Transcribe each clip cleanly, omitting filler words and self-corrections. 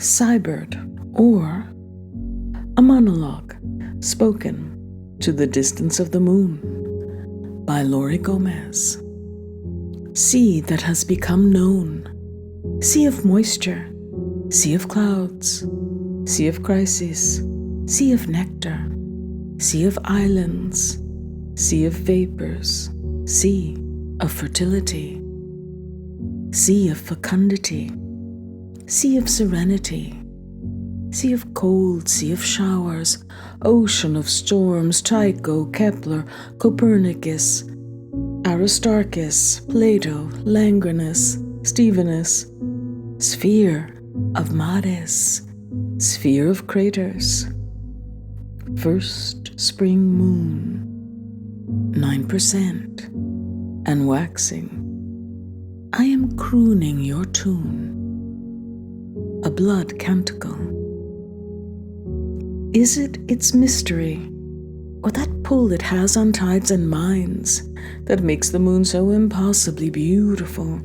Cybert, or a monologue spoken to the distance of the moon by Laurie Gomez. Sea that has become known, sea of moisture, sea of clouds, sea of crises, sea of nectar, sea of islands, sea of vapors, sea of fertility, sea of fecundity, sea of serenity, sea of cold, sea of showers, ocean of storms, Tycho, Kepler, Copernicus, Aristarchus, Plato, Langrenus, Stevinus, sphere of mares, sphere of craters, first spring moon, 9% and waxing. I am crooning your tune, a blood canticle. Is it its mystery, or that pull it has on tides and minds, that makes the moon so impossibly beautiful?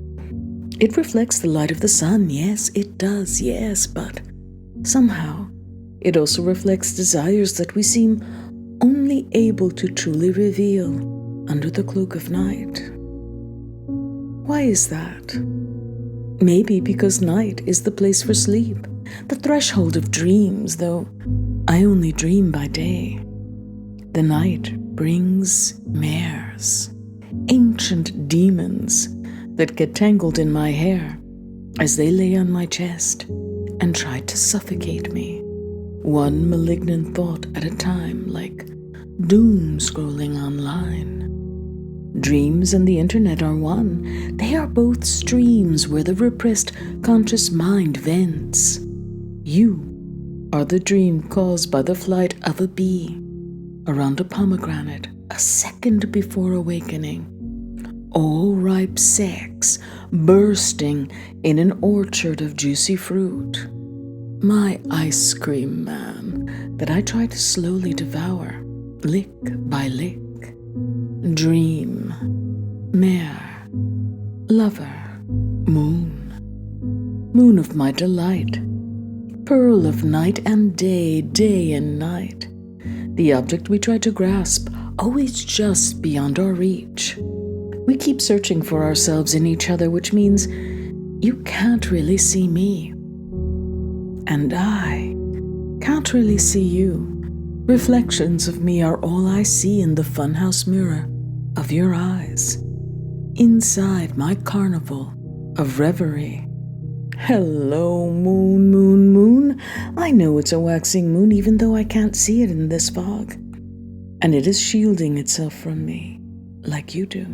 It reflects the light of the sun, yes, it does, yes, but somehow it also reflects desires that we seem only able to truly reveal under the cloak of night. Why is that? Maybe because night is the place for sleep, the threshold of dreams, though I only dream by day. The night brings mares, ancient demons that get tangled in my hair as they lay on my chest and try to suffocate me, one malignant thought at a time, like doom scrolling online. Dreams and the internet are one. They are both streams where the repressed conscious mind vents. You are the dream caused by the flight of a bee around a pomegranate a second before awakening. All ripe sex bursting in an orchard of juicy fruit. My ice cream man that I try to slowly devour, lick by lick. Dream, mare, lover, moon, moon of my delight, pearl of night and day, day and night, the object we try to grasp, always just beyond our reach. We keep searching for ourselves in each other, which means you can't really see me, and I can't really see you. Reflections of me are all I see in the funhouse mirror of your eyes, inside my carnival of reverie. Hello, moon, moon, moon. I know it's a waxing moon, even though I can't see it in this fog, and it is shielding itself from me, like you do.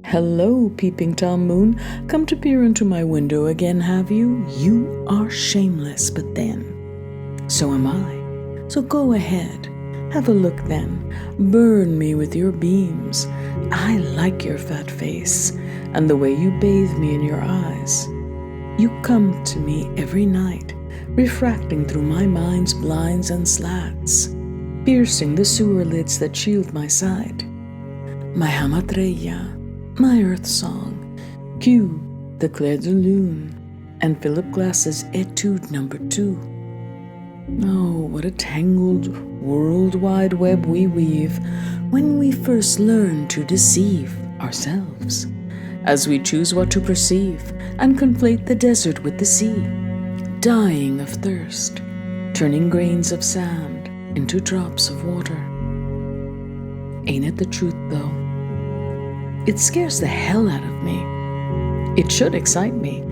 Hello, peeping Tom moon. Come to peer into my window again, have you? You are shameless, but then, so am I. So go ahead, have a look then, burn me with your beams. I like your fat face, and the way you bathe me in your eyes. You come to me every night, refracting through my mind's blinds and slats, piercing the sewer lids that shield my sight. My Hamatreya, my earth song, cue the Clair de Lune, and Philip Glass's Etude No. 2. Oh, what a tangled world wide web we weave when we first learn to deceive ourselves, as we choose what to perceive and conflate the desert with the sea, dying of thirst, turning grains of sand into drops of water. Ain't it the truth, though? It scares the hell out of me. It should excite me.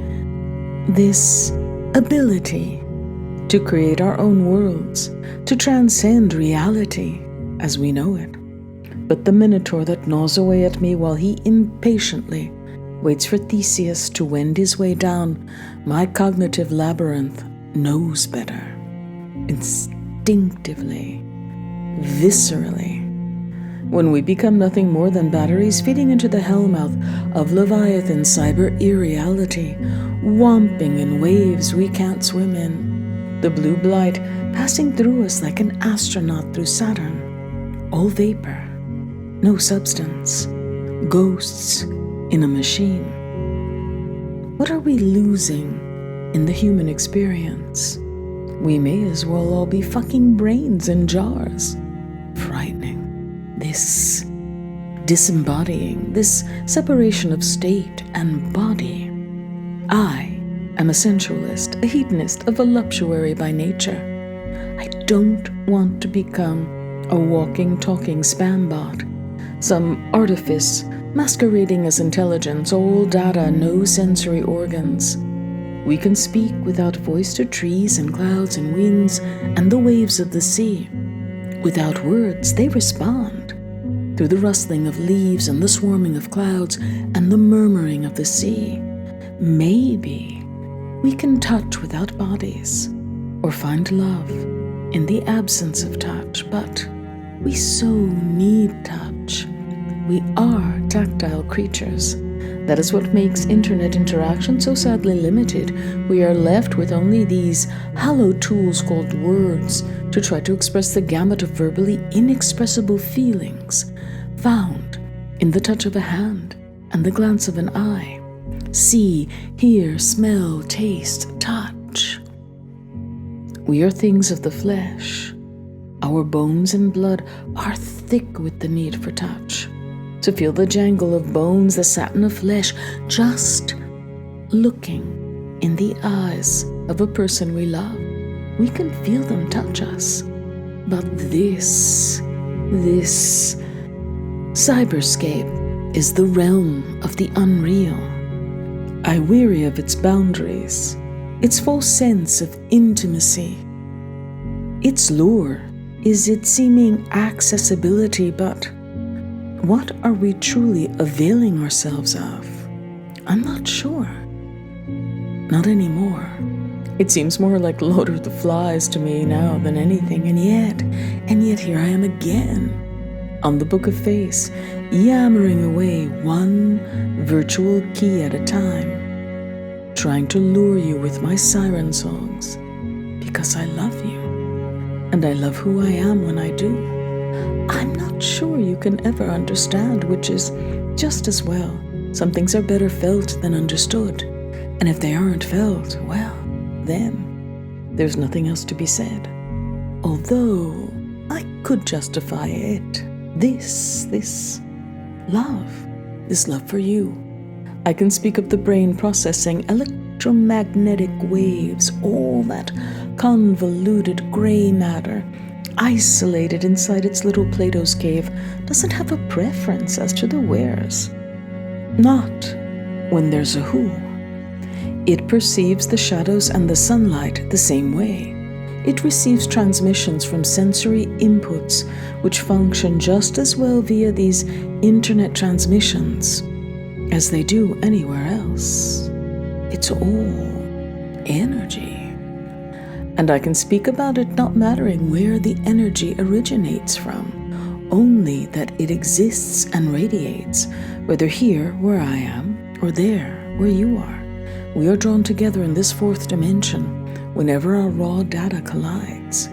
This ability to create our own worlds, to transcend reality as we know it. But the minotaur that gnaws away at me while he impatiently waits for Theseus to wend his way down my cognitive labyrinth knows better. Instinctively, viscerally. When we become nothing more than batteries feeding into the hellmouth of Leviathan cyber irreality, whomping in waves we can't swim in. The blue blight passing through us like an astronaut through Saturn. All vapor, no substance, ghosts in a machine. What are we losing in the human experience. We may as well all be fucking brains in jars. Frightening. This disembodying, this separation of state and body. I am a sensualist, a hedonist, a voluptuary by nature. I don't want to become a walking, talking spam bot, some artifice masquerading as intelligence, all data, no sensory organs. We can speak without voice to trees and clouds and winds and the waves of the sea. Without words, they respond through the rustling of leaves and the swarming of clouds and the murmuring of the sea. Maybe we can touch without bodies or find love in the absence of touch, but we so need touch. We are tactile creatures. That is what makes internet interaction so sadly limited. We are left with only these hallowed tools called words to try to express the gamut of verbally inexpressible feelings found in the touch of a hand and the glance of an eye. See, hear, smell, taste, touch. We are things of the flesh. Our bones and blood are thick with the need for touch. To feel the jangle of bones, the satin of flesh, just looking in the eyes of a person we love. We can feel them touch us. But this cyberscape is the realm of the unreal. I weary of its boundaries, its false sense of intimacy. Its lure is its seeming accessibility, but what are we truly availing ourselves of? I'm not sure. Not anymore. It seems more like Lord of the Flies to me now than anything, and yet here I am again, on the Book of Face, yammering away one virtual key at a time, trying to lure you with my siren songs, because I love you, and I love who I am when I do. I'm not sure you can ever understand, which is just as well. Some things are better felt than understood. And if they aren't felt, well, then there's nothing else to be said. Although I could justify it. This love for you. I can speak of the brain processing electromagnetic waves, all that convoluted gray matter, isolated inside its little Plato's cave, doesn't have a preference as to the wheres. Not when there's a who. It perceives the shadows and the sunlight the same way. It receives transmissions from sensory inputs which function just as well via these internet transmissions as they do anywhere else. It's all energy. And I can speak about it not mattering where the energy originates from, only that it exists and radiates, whether here, where I am, or there, where you are. We are drawn together in this fourth dimension whenever our raw data collides.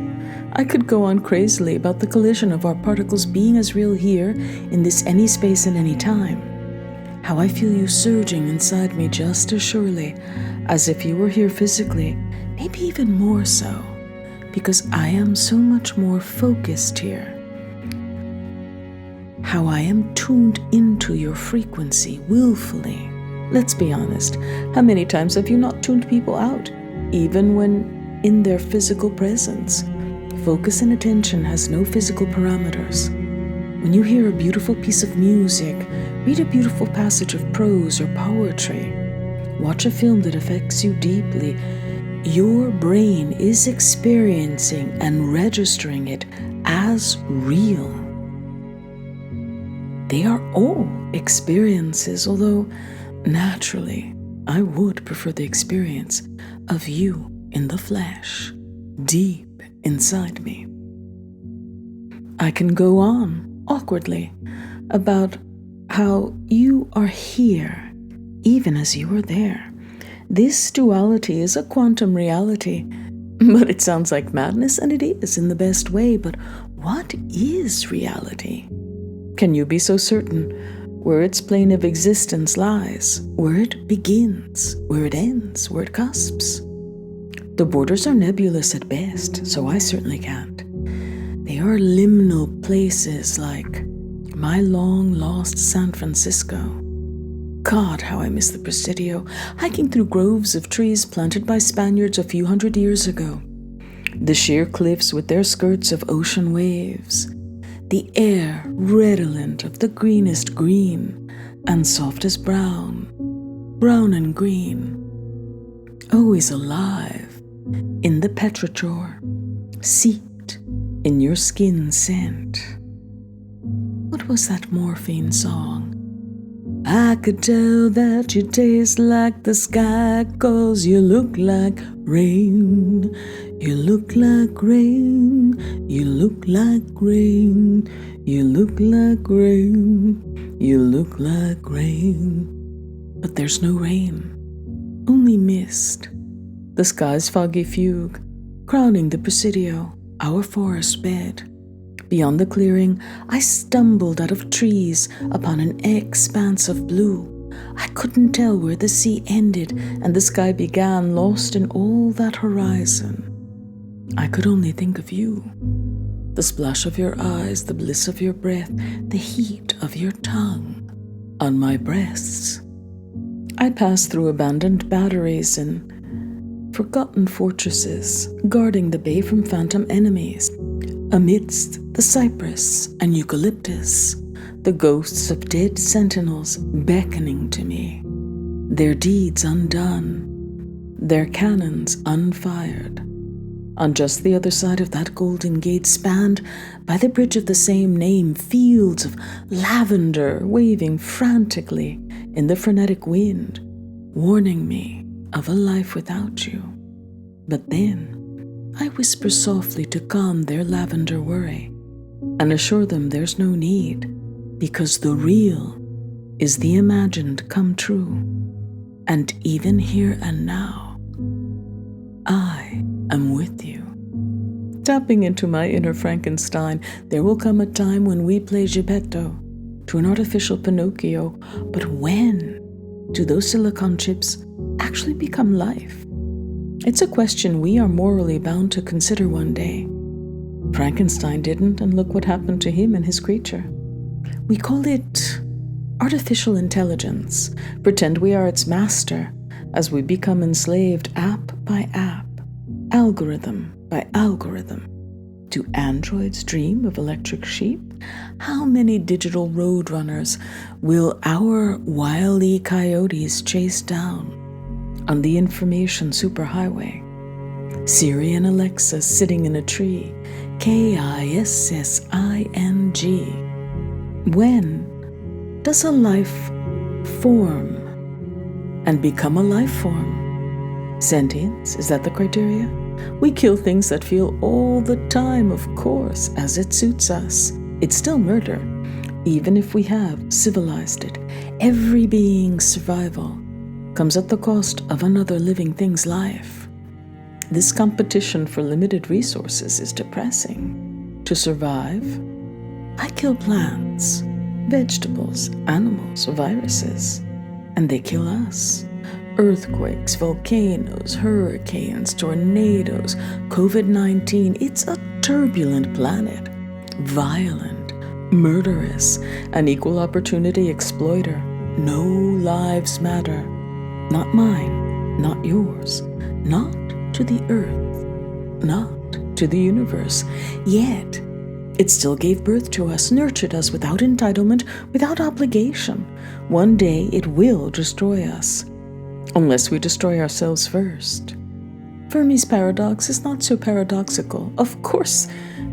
I could go on crazily about the collision of our particles being as real here, in this any space and any time. How I feel you surging inside me just as surely as if you were here physically, maybe even more so, because I am so much more focused here. How I am tuned into your frequency willfully. Let's be honest, how many times have you not tuned people out, even when in their physical presence? Focus and attention has no physical parameters. When you hear a beautiful piece of music, read a beautiful passage of prose or poetry, watch a film that affects you deeply, your brain is experiencing and registering it as real. They are all experiences, although naturally I would prefer the experience of you in the flesh, deep inside me. I can go on awkwardly about how you are here even as you are there. This duality is a quantum reality, but it sounds like madness, and it is in the best way. But what is reality? Can you be so certain where its plane of existence lies, where it begins, where it ends, where it cusps? The borders are nebulous at best, so I certainly can't. They are liminal places like my long-lost San Francisco. God, how I miss the Presidio, hiking through groves of trees planted by Spaniards a few hundred years ago. The sheer cliffs with their skirts of ocean waves. The air redolent of the greenest green and soft as brown, brown and green. Always alive in the petrichor, seeped in your skin scent. What was that morphine song? I could tell that you taste like the sky, 'cause you look like rain. You look like rain. You look like rain. You look like rain. You look like rain. But there's no rain, only mist. The sky's foggy fugue, crowning the Presidio, our forest bed. Beyond the clearing, I stumbled out of trees upon an expanse of blue. I couldn't tell where the sea ended and the sky began, lost in all that horizon. I could only think of you. The splash of your eyes, the bliss of your breath, the heat of your tongue on my breasts. I passed through abandoned batteries and forgotten fortresses, guarding the bay from phantom enemies. Amidst the cypress and eucalyptus, the ghosts of dead sentinels beckoning to me, their deeds undone, their cannons unfired. On just the other side of that golden gate, spanned by the bridge of the same name, fields of lavender waving frantically in the frenetic wind, warning me of a life without you. But then I whisper softly to calm their lavender worry and assure them there's no need, because the real is the imagined come true. And even here and now, I am with you. Tapping into my inner Frankenstein, there will come a time when we play Geppetto to an artificial Pinocchio, but when do those silicon chips actually become life? It's a question we are morally bound to consider one day. Frankenstein didn't, and look what happened to him and his creature. We call it artificial intelligence, pretend we are its master as we become enslaved app by app, algorithm by algorithm. Do androids dream of electric sheep? How many digital roadrunners will our wily coyotes chase down on the information superhighway? Siri and Alexa sitting in a tree, KISSING. When does a life form and become a life form? Sentience, is that the criteria? We kill things that feel all the time, of course, as it suits us. It's still murder, even if we have civilized it. Every being's survival comes at the cost of another living thing's life. This competition for limited resources is depressing. To survive, I kill plants, vegetables, animals, viruses, and they kill us. Earthquakes, volcanoes, hurricanes, tornadoes, COVID-19. It's a turbulent planet, violent, murderous, an equal opportunity exploiter. No lives matter. Not mine, not yours, not to the earth, not to the universe. Yet, it still gave birth to us, nurtured us without entitlement, without obligation. One day it will destroy us, unless we destroy ourselves first. Fermi's paradox is not so paradoxical. Of course,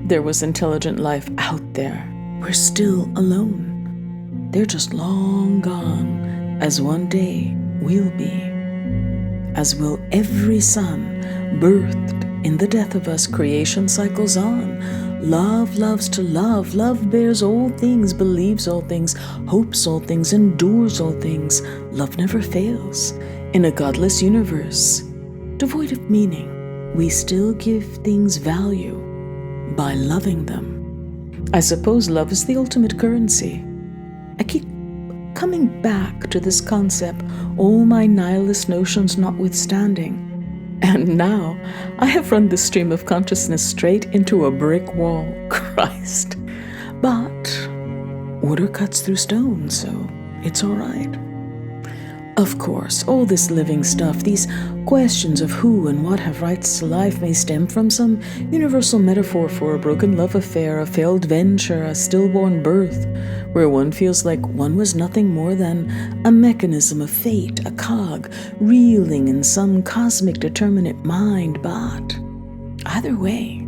there was intelligent life out there. We're still alone. They're just long gone, as one day we'll be. As will every son birthed in the death of us. Creation cycles on. Love loves to love. Love bears all things, believes all things, hopes all things, endures all things. Love never fails. In a godless universe, devoid of meaning, we still give things value by loving them. I suppose love is the ultimate currency. I keep coming back to this concept, all my nihilist notions notwithstanding. And now I have run the stream of consciousness straight into a brick wall. Christ. But water cuts through stone, so it's all right. Of course, all this living stuff, these questions of who and what have rights to life may stem from some universal metaphor for a broken love affair, a failed venture, a stillborn birth, where one feels like one was nothing more than a mechanism of fate, a cog, reeling in some cosmic determinate mind. But either way,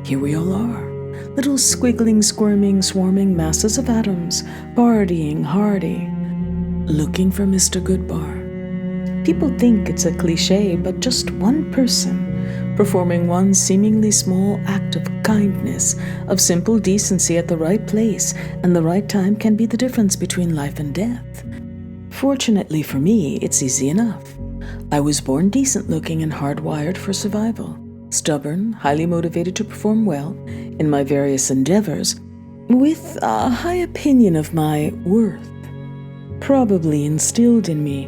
here we all are, little squiggling, squirming, swarming masses of atoms, partying hardy, looking for Mr. Goodbar. People think it's a cliche, but just one person performing one seemingly small act of kindness, of simple decency at the right place and the right time can be the difference between life and death. Fortunately for me, it's easy enough. I was born decent looking and hardwired for survival, stubborn, highly motivated to perform well in my various endeavors, with a high opinion of my worth, probably instilled in me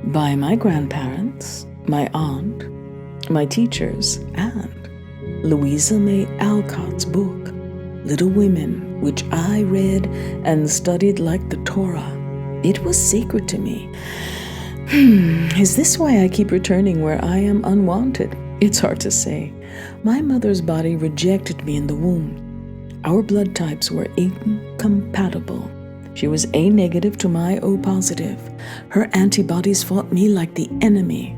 by my grandparents, my aunt, my teachers, and Louisa May Alcott's book, Little Women, which I read and studied like the Torah. It was sacred to me. Is this why I keep returning where I am unwanted? It's hard to say. My mother's body rejected me in the womb. Our blood types were incompatible. She was A negative to my O positive. Her antibodies fought me like the enemy.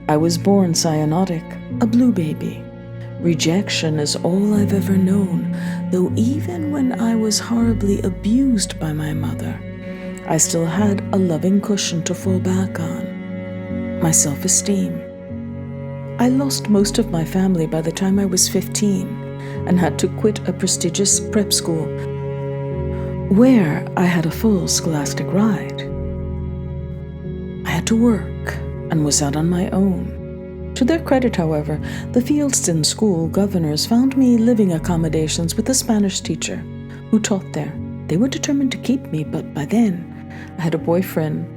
I was born cyanotic, a blue baby. Rejection is all I've ever known, though even when I was horribly abused by my mother, I still had a loving cushion to fall back on, my self-esteem. I lost most of my family by the time I was 15 and had to quit a prestigious prep school where I had a full scholastic ride. I had to work and was out on my own. To their credit, however, the Fieldston School governors found me living accommodations with a Spanish teacher who taught there. They were determined to keep me, but by then I had a boyfriend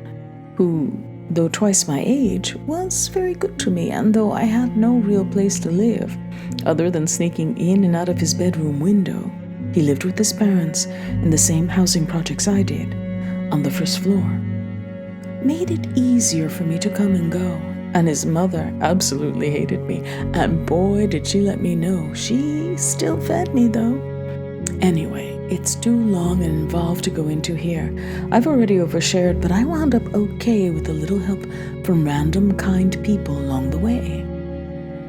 who, though twice my age, was very good to me, and though I had no real place to live, other than sneaking in and out of his bedroom window, he lived with his parents in the same housing projects I did, on the first floor. Made it easier for me to come and go, and his mother absolutely hated me, and boy did she let me know. She still fed me though. Anyway, it's too long and involved to go into here. I've already overshared, but I wound up okay with a little help from random kind people along the way.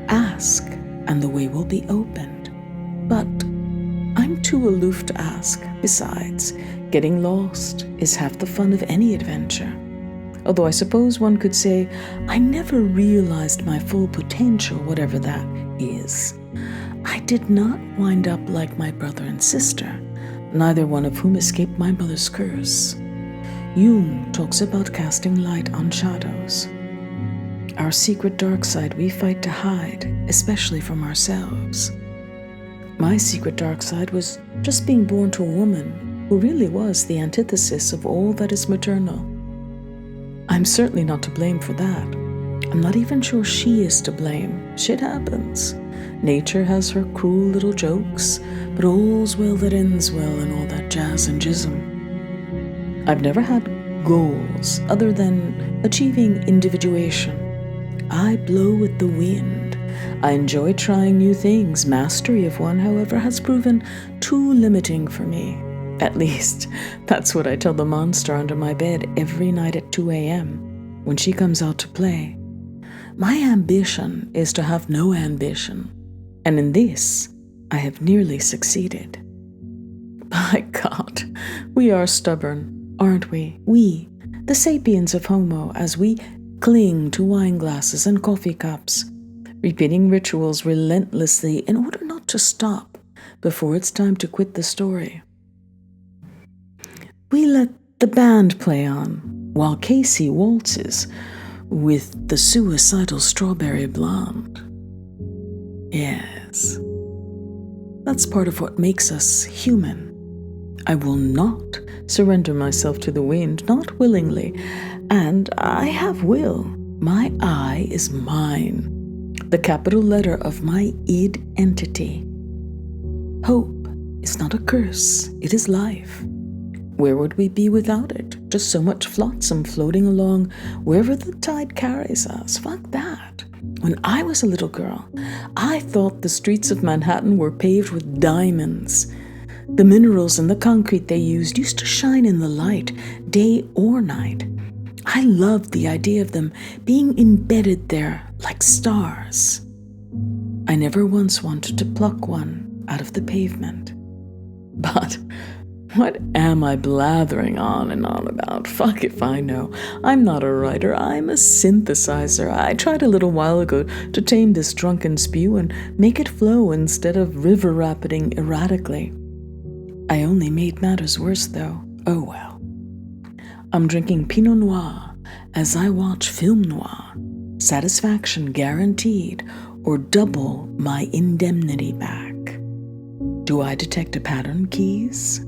Ask, and the way will be opened. But I'm too aloof to ask. Besides, getting lost is half the fun of any adventure. Although I suppose one could say I never realized my full potential, whatever that is. I did not wind up like my brother and sister, neither one of whom escaped my mother's curse. Jung talks about casting light on shadows. Our secret dark side we fight to hide, especially from ourselves. My secret dark side was just being born to a woman who really was the antithesis of all that is maternal. I'm certainly not to blame for that. I'm not even sure she is to blame. Shit happens. Nature has her cruel little jokes, but all's well that ends well and all that jazz and jism. I've never had goals other than achieving individuation. I blow with the wind. I enjoy trying new things. Mastery of one, however, has proven too limiting for me. At least, that's what I tell the monster under my bed every night at 2 a.m. when she comes out to play. My ambition is to have no ambition, and in this, I have nearly succeeded. By God, we are stubborn, aren't we? We, the sapiens of Homo, as we cling to wine glasses and coffee cups, repeating rituals relentlessly in order not to stop before it's time to quit the story. We let the band play on while Casey waltzes with the suicidal strawberry blonde. Yes, that's part of what makes us human. I will not surrender myself to the wind, not willingly, and I have will. My I is mine, the capital letter of my id entity. Hope is not a curse, it is life. Where would we be without it? Just so much flotsam floating along wherever the tide carries us. Fuck that. When I was a little girl, I thought the streets of Manhattan were paved with diamonds. The minerals and the concrete they used to shine in the light, day or night. I loved the idea of them being embedded there like stars. I never once wanted to pluck one out of the pavement. But what am I blathering on and on about? Fuck if I know. I'm not a writer, I'm a synthesizer. I tried a little while ago to tame this drunken spew and make it flow instead of river rapiding erratically. I only made matters worse, though. Oh well. I'm drinking Pinot Noir as I watch film noir. Satisfaction guaranteed, or double my indemnity back. Do I detect a pattern, Keys?